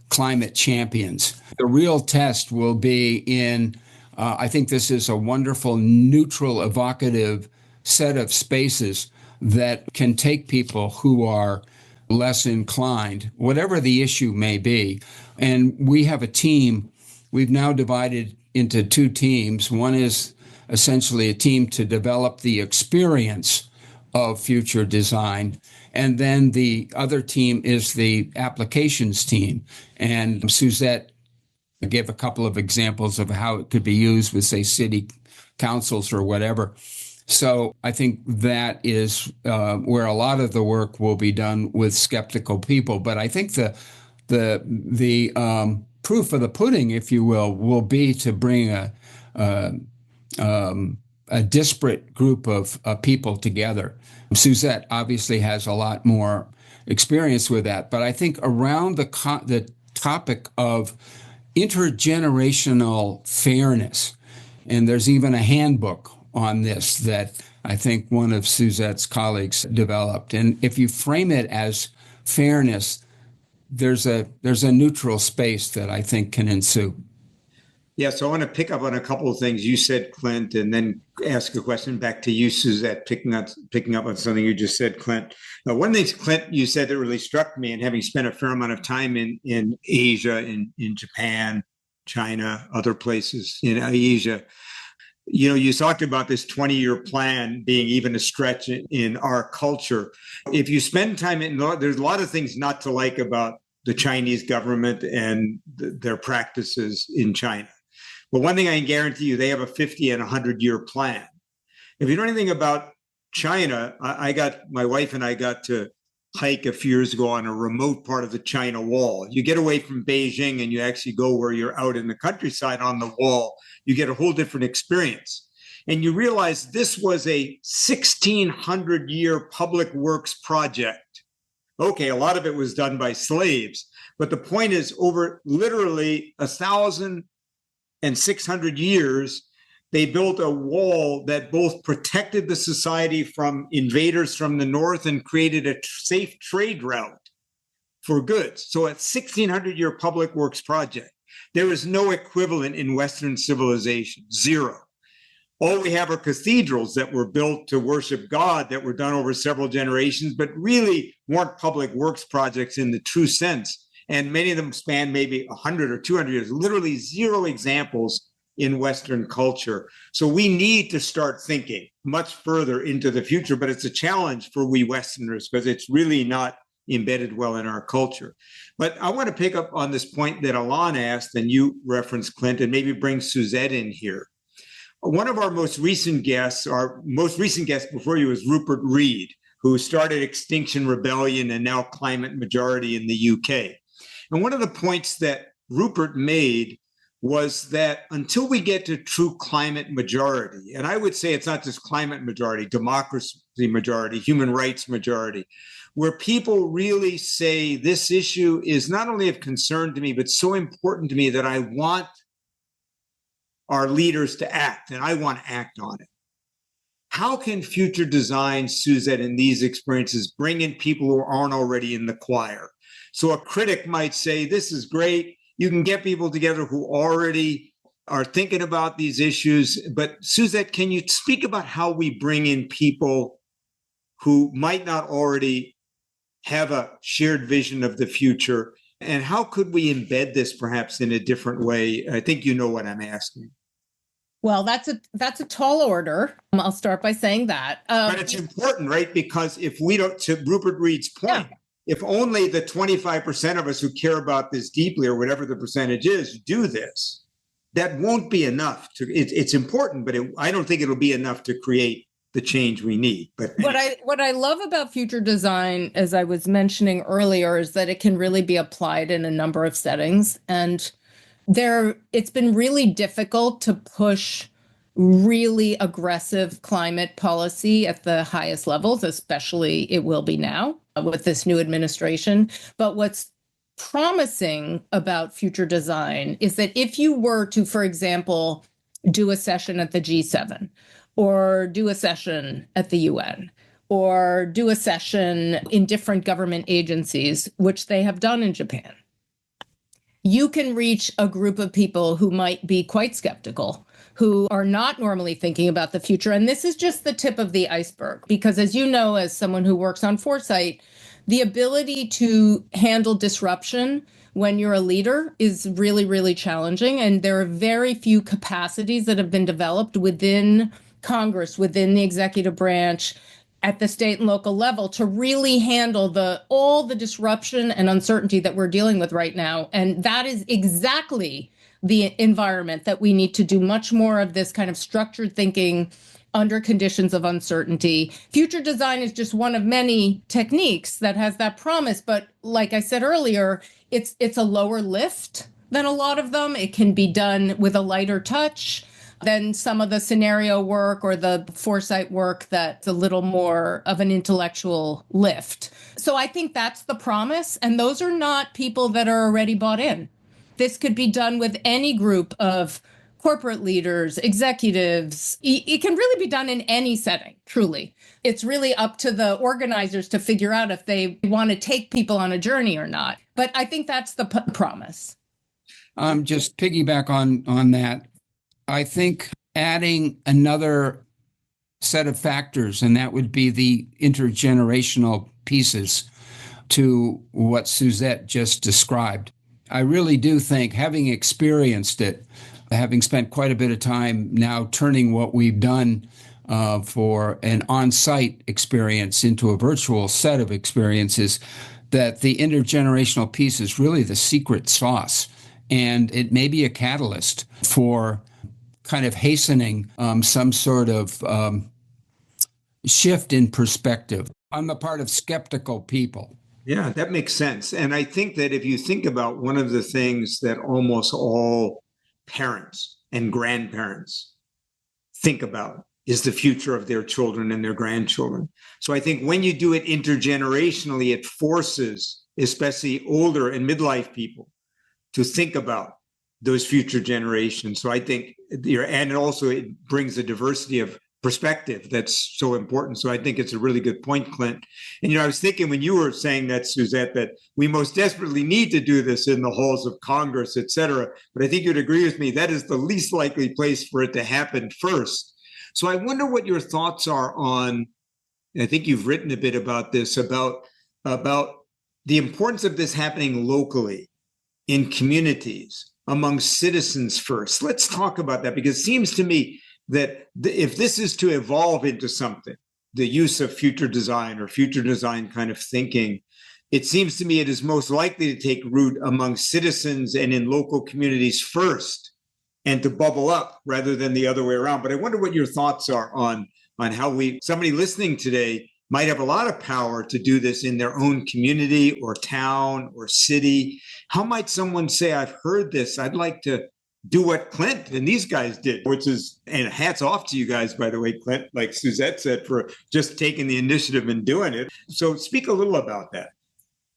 climate champions. The real test will be in, I think this is a wonderful, neutral, evocative set of spaces that can take people who are less inclined, whatever the issue may be. And we have a team. We've now divided into two teams. One is essentially a team to develop the experience of future design. And then the other team is the applications team. And Suzette gave a couple of examples of how it could be used with, say, city councils or whatever. So I think that is where a lot of the work will be done with skeptical people. But I think the proof of the pudding, if you will be to bring a disparate group of people together. Suzette obviously has a lot more experience with that. But I think around the topic of intergenerational fairness, and there's even a handbook on this that I think one of Suzette's colleagues developed. And if you frame it as fairness, there's a neutral space that I think can ensue. Yeah, so I want to pick up on a couple of things you said, Clint, and then ask a question back to you, Suzette, picking up on something you just said, Clint. One thing, Clint, you said that really struck me, and having spent a fair amount of time in Asia, in Japan, China, other places in Asia, you talked about this 20-year plan being even a stretch in our culture. If you spend time there's a lot of things not to like about the Chinese government and their practices in China. But one thing I can guarantee you, they have a 50 and 100-year plan. If you know anything about China, my wife and I got to hike a few years ago on a remote part of the China Wall. You get away from Beijing and you actually go where you're out in the countryside on the wall. You get a whole different experience. And you realize this was a 1,600-year public works project. Okay, a lot of it was done by slaves. But the point is, over literally 1,600 years, they built a wall that both protected the society from invaders from the north and created a safe trade route. for goods. So a 1600-year public works project, there is no equivalent in Western civilization, zero. All we have are cathedrals that were built to worship God that were done over several generations, but really weren't public works projects in the true sense. And many of them span maybe 100 or 200 years, literally zero examples in Western culture. So we need to start thinking much further into the future, but it's a challenge for we Westerners because it's really not embedded well in our culture. But I want to pick up on this point that Alain asked, and you referenced, Clint, and maybe bring Suzette in here. One of our most recent guests before you was Rupert Reed, who started Extinction Rebellion and now Climate Majority in the UK. And one of the points that Rupert made was that until we get to true climate majority, and I would say it's not just climate majority, democracy majority, human rights majority, where people really say this issue is not only of concern to me, but so important to me that I want our leaders to act, and I want to act on it. How can future design, Suzette, in these experiences bring in people who aren't already in the choir? So a critic might say, this is great. You can get people together who already are thinking about these issues. But Suzette, can you speak about how we bring in people who might not already have a shared vision of the future? And how could we embed this perhaps in a different way? I think you know what I'm asking. Well, that's a tall order. I'll start by saying that. But it's important, right? Because if we don't, to Rupert Reed's point, if only the 25% of us who care about this deeply, or whatever the percentage is, do this, that won't be enough. It's important, but I don't think it'll be enough to create the change we need. But what I love about future design, as I was mentioning earlier, is that it can really be applied in a number of settings. And it's been really difficult to push really aggressive climate policy at the highest levels, especially it will be now with this new administration. But what's promising about future design is that if you were to, for example, do a session at the G7, or do a session at the UN, or do a session in different government agencies, which they have done in Japan, you can reach a group of people who might be quite skeptical, who are not normally thinking about the future. And this is just the tip of the iceberg, because as you know, as someone who works on foresight, the ability to handle disruption when you're a leader is really, really challenging. And there are very few capacities that have been developed within Congress, within the executive branch, at the state and local level to really handle all the disruption and uncertainty that we're dealing with right now. And that is exactly the environment that we need to do much more of this kind of structured thinking under conditions of uncertainty. Future design is just one of many techniques that has that promise. But like I said earlier, it's a lower lift than a lot of them. It can be done with a lighter touch than some of the scenario work or the foresight work that's a little more of an intellectual lift. So I think that's the promise. And those are not people that are already bought in. This could be done with any group of corporate leaders, executives. It can really be done in any setting, truly. It's really up to the organizers to figure out if they want to take people on a journey or not. But I think that's the promise. Just piggyback on that. I think adding another set of factors, and that would be the intergenerational pieces to what Suzette just described. I really do think, having experienced it, having spent quite a bit of time now turning what we've done for an on-site experience into a virtual set of experiences, that the intergenerational piece is really the secret sauce. And it may be a catalyst for kind of hastening some sort of shift in perspective on the part of skeptical people. Yeah, that makes sense. And I think that if you think about one of the things that almost all parents and grandparents think about is the future of their children and their grandchildren. So I think when you do it intergenerationally, it forces especially older and midlife people to think about those future generations. So I think and also it brings a diversity of perspective that's so important. So I think it's a really good point, Clint. And, I was thinking when you were saying that, Suzette, that we most desperately need to do this in the halls of Congress, et cetera. But I think you'd agree with me, that is the least likely place for it to happen first. So I wonder what your thoughts are on, I think you've written a bit about this, about the importance of this happening locally in communities, among citizens first. Let's talk about that, because it seems to me that if this is to evolve into something, the use of future design or future design kind of thinking, it seems to me it is most likely to take root among citizens and in local communities first, and to bubble up rather than the other way around. But I wonder what your thoughts are on how somebody listening today might have a lot of power to do this in their own community or town or city. How might someone say, I've heard this, I'd like to do what Clint and these guys did, and hats off to you guys, by the way, Clint, like Suzette said, for just taking the initiative and doing it. So speak a little about that.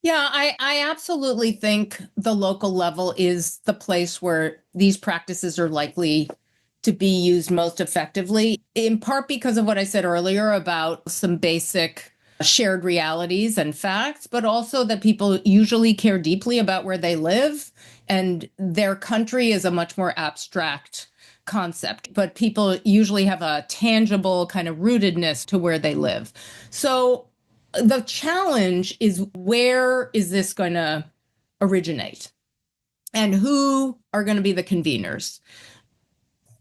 Yeah, I absolutely think the local level is the place where these practices are likely to be used most effectively, in part because of what I said earlier about some basic shared realities and facts, but also that people usually care deeply about where they live, and their country is a much more abstract concept, but people usually have a tangible kind of rootedness to where they live. So the challenge is, where is this going to originate? And who are going to be the conveners?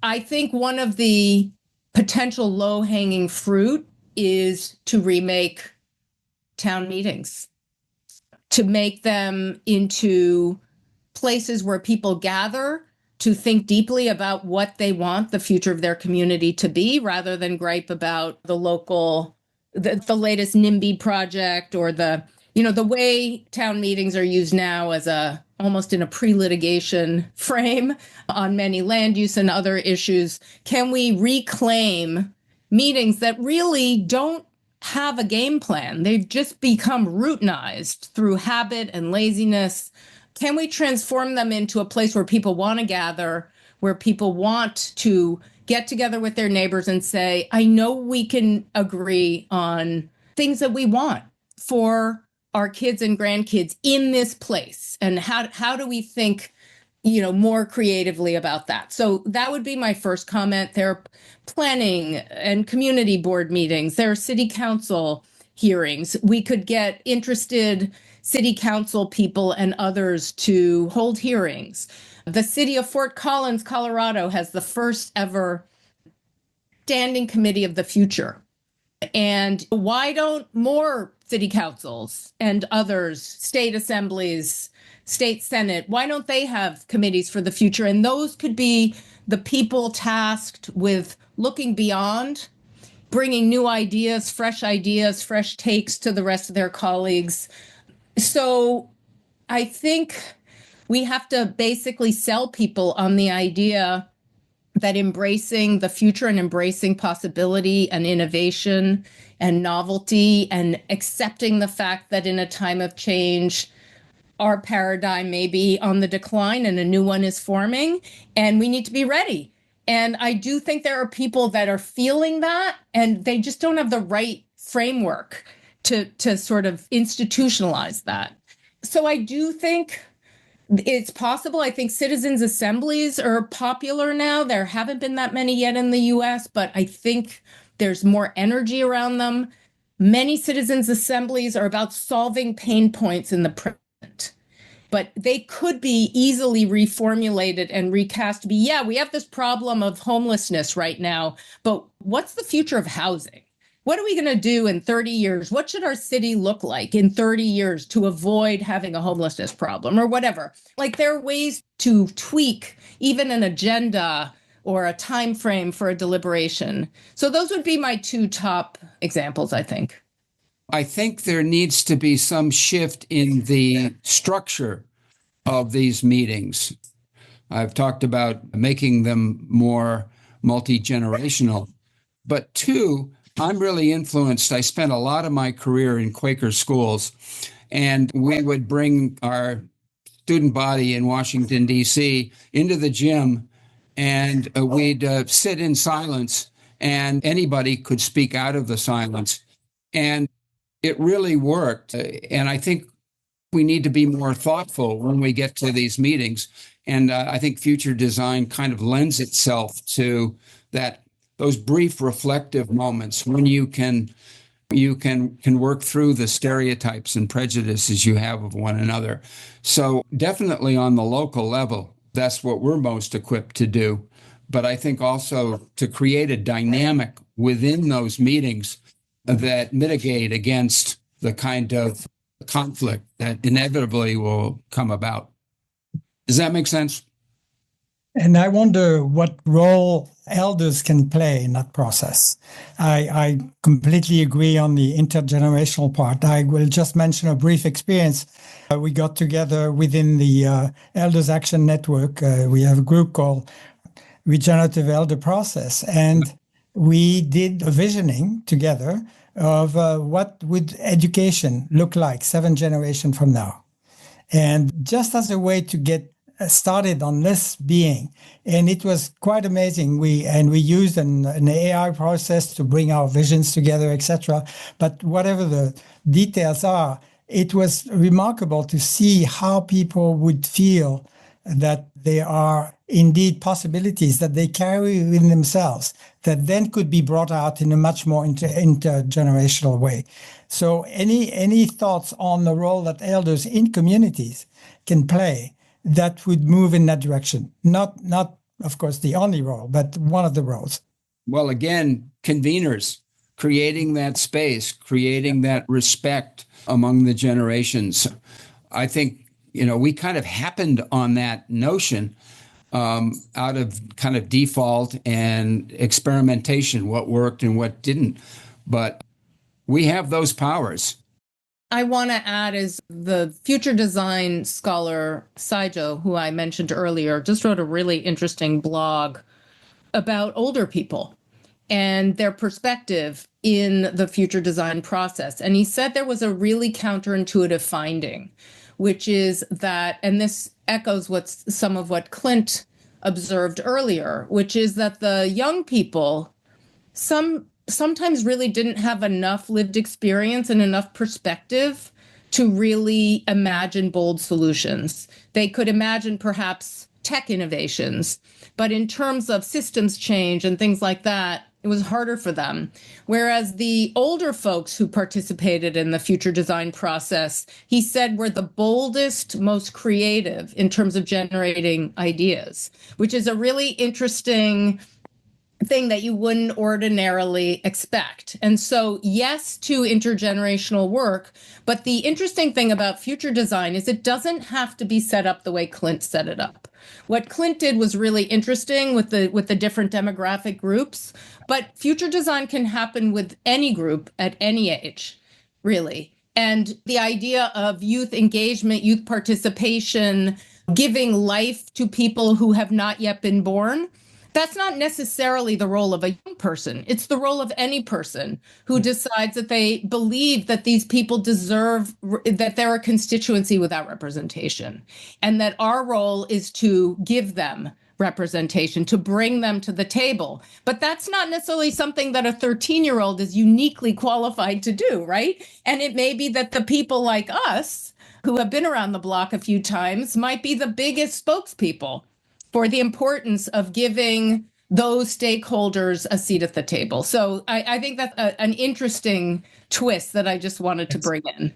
I think one of the potential low-hanging fruit is to remake town meetings, to make them into places where people gather to think deeply about what they want the future of their community to be, rather than gripe about the local, the latest NIMBY project, or the way town meetings are used now as almost in a pre-litigation frame on many land use and other issues. Can we reclaim meetings that really don't have a game plan? They've just become routinized through habit and laziness. Can we transform them into a place where people want to gather, where people want to get together with their neighbors and say, I know we can agree on things that we want for our kids and grandkids in this place, and how do we think, more creatively about that? So that would be my first comment. There are planning and community board meetings. There are city council hearings. We could get interested city council people and others to hold hearings. The city of Fort Collins, Colorado, has the first ever standing committee of the future. And why don't more city councils and others, state assemblies, state senate, why don't they have committees for the future? And those could be the people tasked with looking beyond, bringing new ideas, fresh takes to the rest of their colleagues. So I think we have to basically sell people on the idea that embracing the future and embracing possibility and innovation and novelty, and accepting the fact that in a time of change, our paradigm may be on the decline and a new one is forming, and we need to be ready. And I do think there are people that are feeling that, and they just don't have the right framework to sort of institutionalize that. So I do think it's possible. I think citizens' assemblies are popular now. There haven't been that many yet in the US, but I think there's more energy around them. Many citizens' assemblies are about solving pain points in the present, but they could be easily reformulated and recast to be, we have this problem of homelessness right now, but what's the future of housing? What are we going to do in 30 years? What should our city look like in 30 years to avoid having a homelessness problem, or whatever? Like, there are ways to tweak even an agenda or a time frame for a deliberation. So those would be my two top examples, I think. I think there needs to be some shift in the structure of these meetings. I've talked about making them more multi-generational, but two, I'm really influenced. I spent a lot of my career in Quaker schools, and we would bring our student body in Washington, D.C. into the gym, and we'd sit in silence and anybody could speak out of the silence. And it really worked. And I think we need to be more thoughtful when we get to these meetings. And I think future design kind of lends itself to those brief reflective moments when you can work through the stereotypes and prejudices you have of one another. So definitely on the local level, that's what we're most equipped to do. But I think also to create a dynamic within those meetings that mitigate against the kind of conflict that inevitably will come about. Does that make sense? And I wonder what role elders can play in that process. I completely agree on the intergenerational part. I will just mention a brief experience. We got together within the Elders Action Network. We have a group called Regenerative Elder Process, and we did a visioning together of what would education look like 7 generations from now. And just as a way to get started on this being, and it was quite amazing. We used an AI process to bring our visions together, etc. But whatever the details are, it was remarkable to see how people would feel that there are indeed possibilities that they carry within themselves that then could be brought out in a much more intergenerational way. So any thoughts on the role that elders in communities can play that would move in that direction? Not of course, the only role, but one of the roles. Well, again, conveners, creating that space, creating that respect among the generations. I think, we kind of happened on that notion out of kind of default and experimentation, what worked and what didn't. But we have those powers. I want to add is the future design scholar Saijo, who I mentioned earlier, just wrote a really interesting blog about older people and their perspective in the future design process. And he said there was a really counterintuitive finding, which is that, and this echoes some of what Clint observed earlier, which is that the young people, sometimes really didn't have enough lived experience and enough perspective to really imagine bold solutions. They could imagine perhaps tech innovations, but in terms of systems change and things like that, it was harder for them. Whereas the older folks who participated in the future design process, he said, were the boldest, most creative in terms of generating ideas, which is a really interesting thing that you wouldn't ordinarily expect. And so, yes, to intergenerational work, but the interesting thing about future design is it doesn't have to be set up the way Clint set it up. What Clint did was really interesting with the different demographic groups, but future design can happen with any group at any age, really. And the idea of youth engagement, youth participation, giving life to people who have not yet been born, that's not necessarily the role of a young person. It's the role of any person who decides that they believe that these people deserve, that they're a constituency without representation, and that our role is to give them representation, to bring them to the table. But that's not necessarily something that a 13-year-old is uniquely qualified to do, right? And it may be that the people like us who have been around the block a few times might be the biggest spokespeople for the importance of giving those stakeholders a seat at the table. So I think that's an interesting twist that I just wanted to bring in.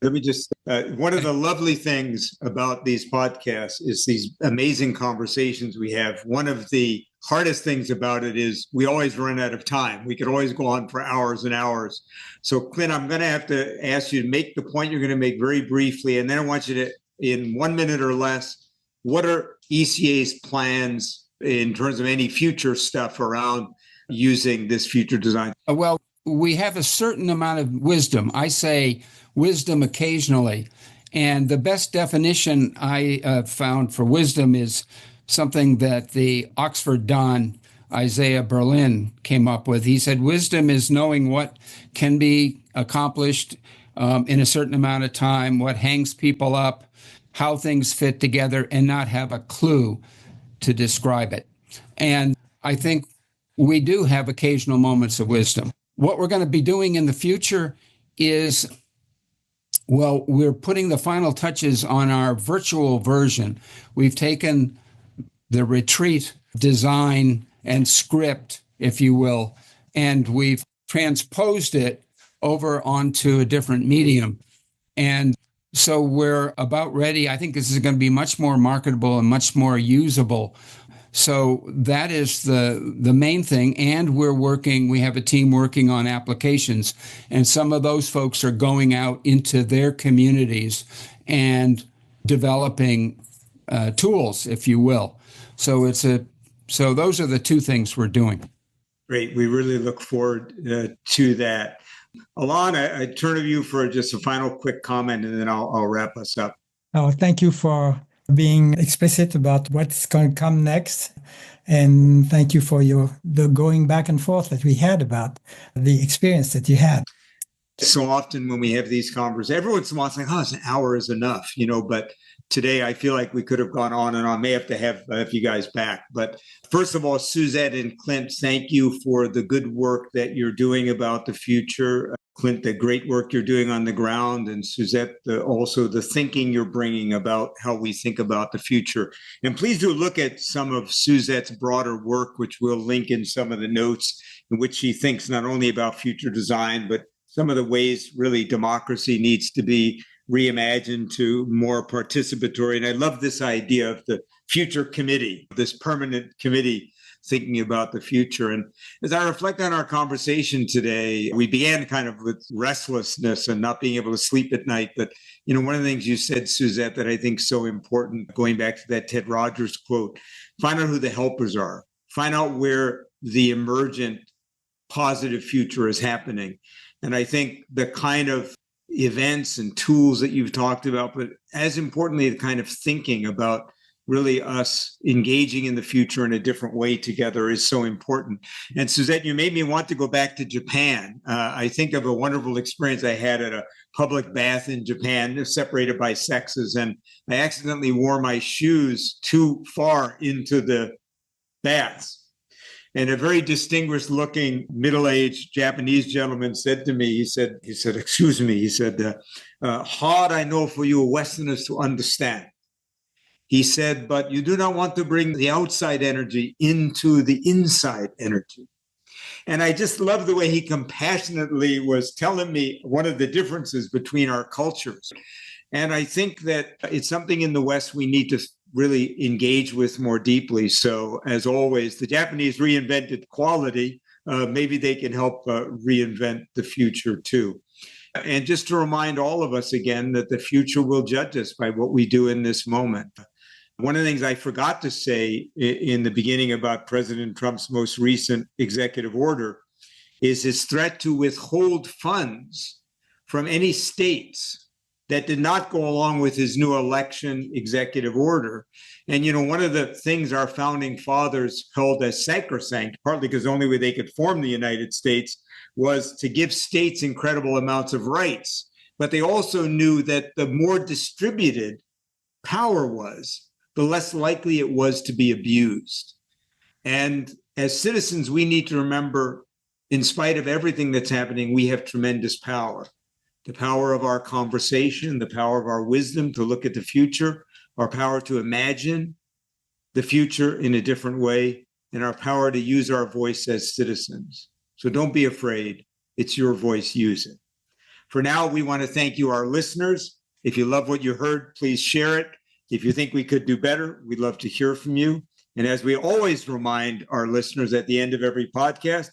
Let me just, one of the lovely things about these podcasts is these amazing conversations we have. One of the hardest things about it is we always run out of time. We could always go on for hours and hours. So Clint, I'm going to have to ask you to make the point you're going to make very briefly, and then I want you to, in 1 minute or less, what are ECA's plans in terms of any future stuff around using this future design? Well, we have a certain amount of wisdom. I say wisdom occasionally. And the best definition I found for wisdom is something that the Oxford Don, Isaiah Berlin, came up with. He said, wisdom is knowing what can be accomplished in a certain amount of time, what hangs people up, how things fit together, and not have a clue to describe it. And I think we do have occasional moments of wisdom. What we're going to be doing in the future is, well, we're putting the final touches on our virtual version. We've taken the retreat design and script, if you will, and we've transposed it over onto a different medium. And so we're about ready. I think this is going to be much more marketable and much more usable. So that is the main thing. And we have a team working on applications. And some of those folks are going out into their communities and developing tools, if you will. So those are the two things we're doing. Great. We really look forward to that. Alain, I turn to you for just a final quick comment, and then I'll wrap us up. Oh, thank you for being explicit about what's going to come next. And thank you for the going back and forth that we had about the experience that you had. So often when we have these conversations, every once in a while it's like, an hour is enough, but today I feel like we could have gone on and on. May have to have you guys back. But first of all, Suzette and Clint, thank you for the good work that you're doing about the future. Clint, the great work you're doing on the ground, and Suzette, also the thinking you're bringing about how we think about the future. And please do look at some of Suzette's broader work, which we'll link in some of the notes, in which she thinks not only about future design, but some of the ways really democracy needs to be reimagined to more participatory. And I love this idea of the future committee, this permanent committee thinking about the future. And as I reflect on our conversation today, we began kind of with restlessness and not being able to sleep at night. But, one of the things you said, Suzette, that I think is so important, going back to that Ted Rogers quote, find out who the helpers are, find out where the emergent positive future is happening. And I think the kind of events and tools that you've talked about, but as importantly, the kind of thinking about really us engaging in the future in a different way together is so important. And Suzette, you made me want to go back to Japan. I think of a wonderful experience I had at a public bath in Japan, separated by sexes, and I accidentally wore my shoes too far into the baths. And a very distinguished looking middle-aged Japanese gentleman said to me, he said, excuse me, he said, hard I know for you Westerners to understand. He said, but you do not want to bring the outside energy into the inside energy. And I just love the way he compassionately was telling me one of the differences between our cultures. And I think that it's something in the West we need to really engage with more deeply. So as always, the Japanese reinvented quality. Maybe they can help reinvent the future too. And just to remind all of us again that the future will judge us by what we do in this moment. One of the things I forgot to say in the beginning about President Trump's most recent executive order is his threat to withhold funds from any states that did not go along with his new election executive order. And, one of the things our founding fathers held as sacrosanct, partly because the only way they could form the United States was to give states incredible amounts of rights. But they also knew that the more distributed power was, the less likely it was to be abused. And as citizens, we need to remember, in spite of everything that's happening, we have tremendous power. The power of our conversation, the power of our wisdom to look at the future, our power to imagine the future in a different way, and our power to use our voice as citizens. So don't be afraid. It's your voice, use it. For now, we want to thank you, our listeners. If you love what you heard, please share it. If you think we could do better, we'd love to hear from you. And as we always remind our listeners at the end of every podcast,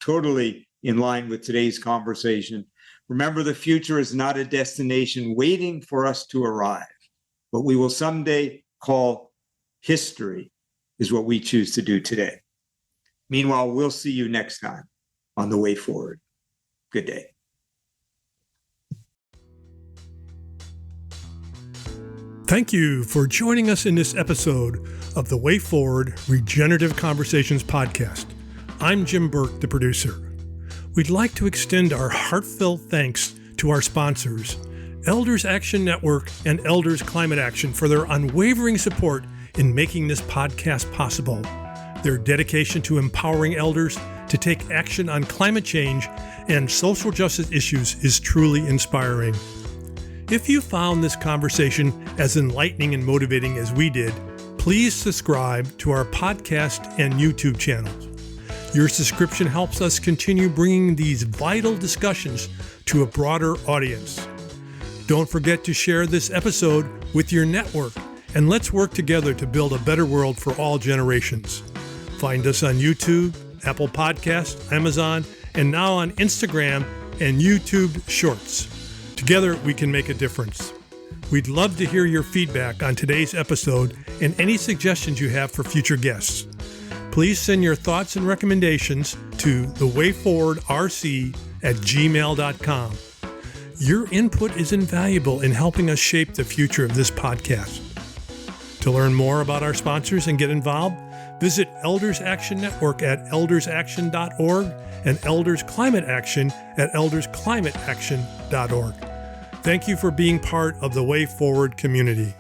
totally in line with today's conversation, remember, the future is not a destination waiting for us to arrive. What we will someday call history is what we choose to do today. Meanwhile, we'll see you next time on The Way Forward. Good day. Thank you for joining us in this episode of the Way Forward Regenerative Conversations podcast. I'm Jim Burke, the producer. We'd like to extend our heartfelt thanks to our sponsors, Elders Action Network and Elders Climate Action, for their unwavering support in making this podcast possible. Their dedication to empowering elders to take action on climate change and social justice issues is truly inspiring. If you found this conversation as enlightening and motivating as we did, please subscribe to our podcast and YouTube channels. Your subscription helps us continue bringing these vital discussions to a broader audience. Don't forget to share this episode with your network, and let's work together to build a better world for all generations. Find us on YouTube, Apple Podcasts, Amazon, and now on Instagram and YouTube Shorts. Together, we can make a difference. We'd love to hear your feedback on today's episode and any suggestions you have for future guests. Please send your thoughts and recommendations to thewayforwardrc@gmail.com. Your input is invaluable in helping us shape the future of this podcast. To learn more about our sponsors and get involved, visit Elders Action Network at eldersaction.org and Elders Climate Action at eldersclimateaction.org. Thank you for being part of the Way Forward community.